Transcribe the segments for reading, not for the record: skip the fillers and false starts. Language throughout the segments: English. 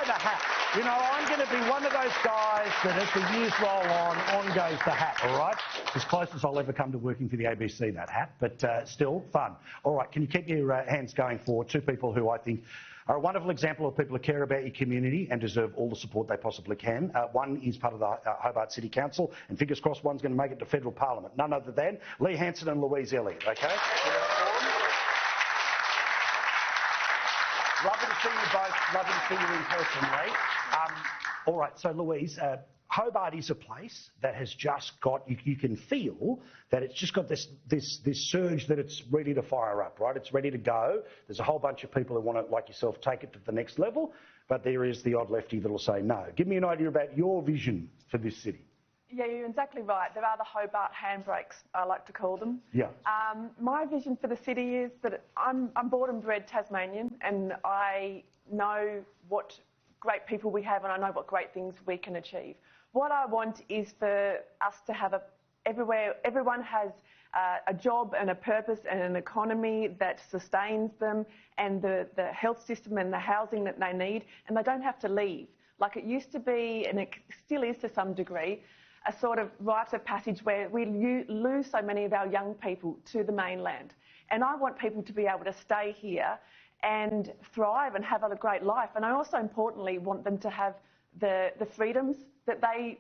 the hat. You know, I'm going to be one of those guys that as the years roll on goes the hat, all right? As close as I'll ever come to working for the ABC, that hat, but still fun. All right, can you keep your hands going for two people who I think are a wonderful example of people who care about your community and deserve all the support they possibly can. One is part of the Hobart City Council, and fingers crossed one's going to make it to federal parliament. None other than Hanson and Louise Elliot, okay? Lovely to see you both. Lovely to see you in person, Lee. All right, so Louise, Hobart is a place that has just got, you can feel that it's just got this surge that it's ready to fire up, right? It's ready to go. There's a whole bunch of people who want to, like yourself, take it to the next level, but there is the odd lefty that'll say no. Give me an idea about your vision for this city. Yeah, you're exactly right. There are the Hobart handbrakes, I like to call them. Yeah. My vision for the city is that I'm born and bred Tasmanian, and I know what great people we have, and I know what great things we can achieve. What I want is for us to have everyone has a job and a purpose and an economy that sustains them, and the health system and the housing that they need, and they don't have to leave. Like it used to be, and it still is to some degree, a sort of rite of passage where we lose so many of our young people to the mainland. And I want people to be able to stay here and thrive and have a great life. And I also, importantly, want them to have the freedoms that I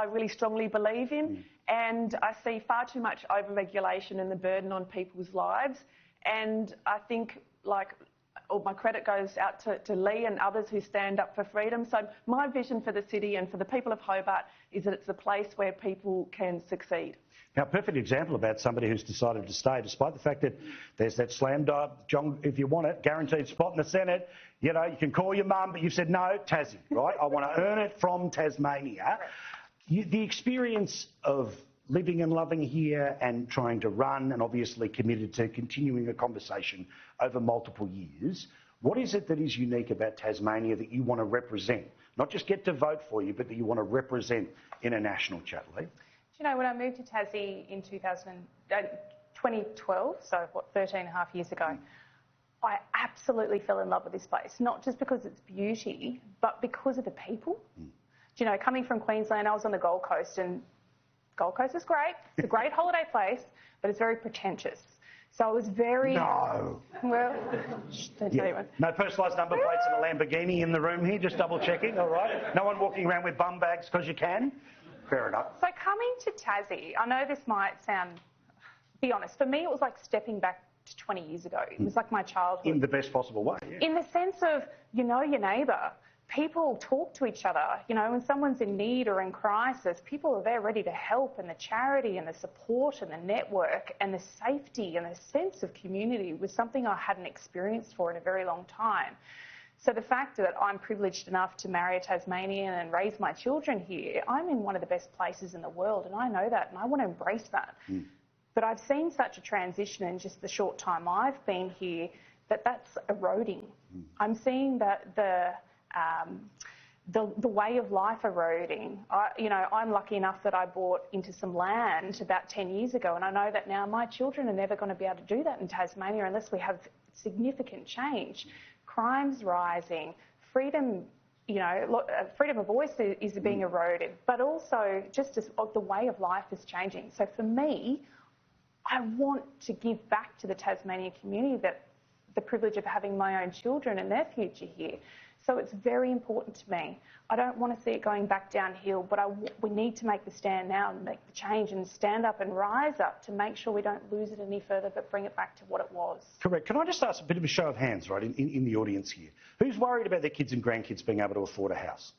really strongly believe in. And I see far too much over-regulation and the burden on people's lives. And I think, like, all my credit goes out to Lee and others who stand up for freedom. So my vision for the city and for the people of Hobart is that it's a place where people can succeed. Now, a perfect example about somebody who's decided to stay, despite the fact that there's that slam dunk, John, if you want it, guaranteed spot in the Senate. You know, you can call your mum, but you've said, no, Tassie, right? I want to earn it from Tasmania. The experience of living and loving here and trying to run, and obviously committed to continuing a conversation over multiple years, what is it that is unique about Tasmania that you want to represent? Not just get to vote for you, but that you want to represent in a national chat, Lee? You know, when I moved to Tassie in 2012, so 13 and a half years ago, I absolutely fell in love with this place, not just because it's beauty, but because of the people. You know, coming from Queensland, I was on the Gold Coast, and Gold Coast is great. It's a great holiday place, but it's very pretentious. So I was very... No. Well, don't tell anyone. No personalised number plates and a Lamborghini in the room here, just double checking, all right? No one walking around with bum bags because you can? Fair enough. So coming to Tassie, I know this might sound... Be honest, for me it was like stepping back to 20 years ago. It was like my childhood. In the best possible way, yeah. In the sense of, you know your neighbour. People talk to each other. You know, when someone's in need or in crisis, people are there ready to help, and the charity and the support and the network and the safety and the sense of community was something I hadn't experienced for in a very long time. So the fact that I'm privileged enough to marry a Tasmanian and raise my children here, I'm in one of the best places in the world, and I know that, and I want to embrace that. But I've seen such a transition in just the short time I've been here that's eroding. I'm seeing that the way of life eroding. You know, I'm lucky enough that I bought into some land about 10 years ago, and I know that now my children are never going to be able to do that in Tasmania unless we have significant change. Crime's rising, freedom, you know, freedom of voice is being eroded, but also just as the way of life is changing. So for me, I want to give back to the Tasmanian community the privilege of having my own children and their future here. So it's very important to me. I don't want to see it going back downhill, but we need to make the stand now and make the change and stand up and rise up to make sure we don't lose it any further, but bring it back to what it was. Correct. Can I just ask a bit of a show of hands, right, in the audience here? Who's worried about their kids and grandkids being able to afford a house?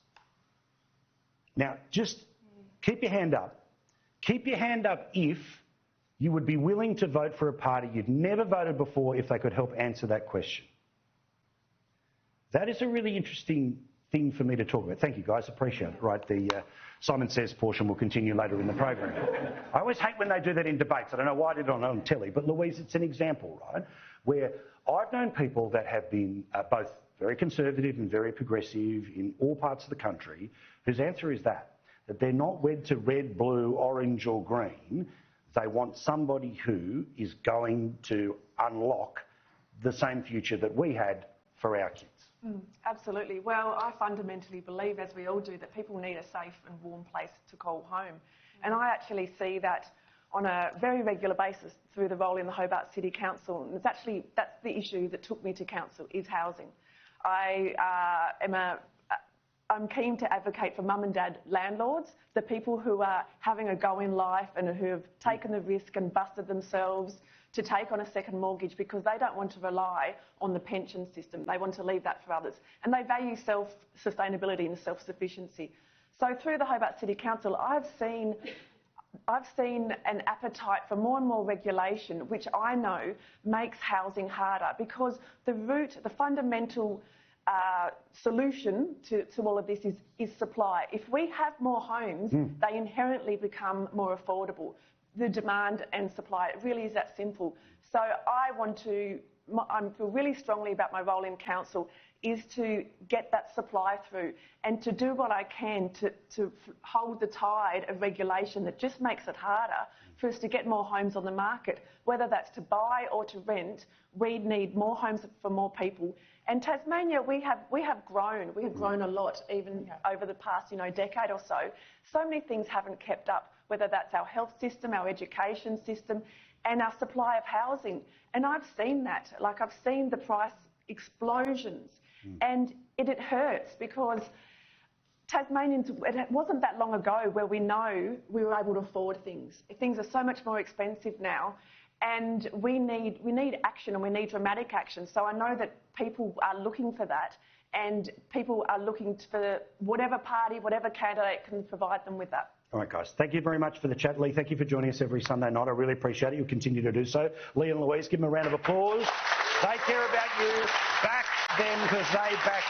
Now, just keep your hand up. Keep your hand up if you would be willing to vote for a party you'd never voted before if they could help answer that question. That is a really interesting thing for me to talk about. Thank you, guys. Appreciate it. Right, the Simon Says portion will continue later in the program. I always hate when they do that in debates. I don't know why I did it on telly, but Louise, it's an example, right, where I've known people that have been both very conservative and very progressive in all parts of the country, whose answer is that they're not wed to red, blue, orange or green. They want somebody who is going to unlock the same future that we had for our kids. Absolutely. Well, I fundamentally believe, as we all do, that people need a safe and warm place to call home. And I actually see that on a very regular basis through the role in the Hobart City Council. And that's the issue that took me to council, is housing. I'm keen to advocate for mum and dad landlords, the people who are having a go in life and who have taken the risk and busted themselves to take on a second mortgage because they don't want to rely on the pension system. They want to leave that for others. And they value self-sustainability and self-sufficiency. So through the Hobart City Council, I've seen an appetite for more and more regulation, which I know makes housing harder, because the fundamental solution to all of this is supply. If we have more homes, they inherently become more affordable. The demand and supply, it really is that simple. So I feel really strongly about my role in council is to get that supply through and to do what I can to hold the tide of regulation that just makes it harder for us to get more homes on the market. Whether that's to buy or to rent, we need more homes for more people. And Tasmania, we have grown. We have grown a lot, even over the past decade or so. So many things haven't kept up, whether that's our health system, our education system, and our supply of housing. And I've seen that. Like, I've seen the price explosions. And it hurts, because Tasmanians, it wasn't that long ago where we know we were able to afford things. Things are so much more expensive now, and we need action, and we need dramatic action. So I know that people are looking for that, and people are looking for whatever party, whatever candidate can provide them with that. All right, guys. Thank you very much for the chat, Lee. Thank you for joining us every Sunday night. I really appreciate it. You'll continue to do so. Lee and Louise, give them a round of applause. They care about you. Back them, because they back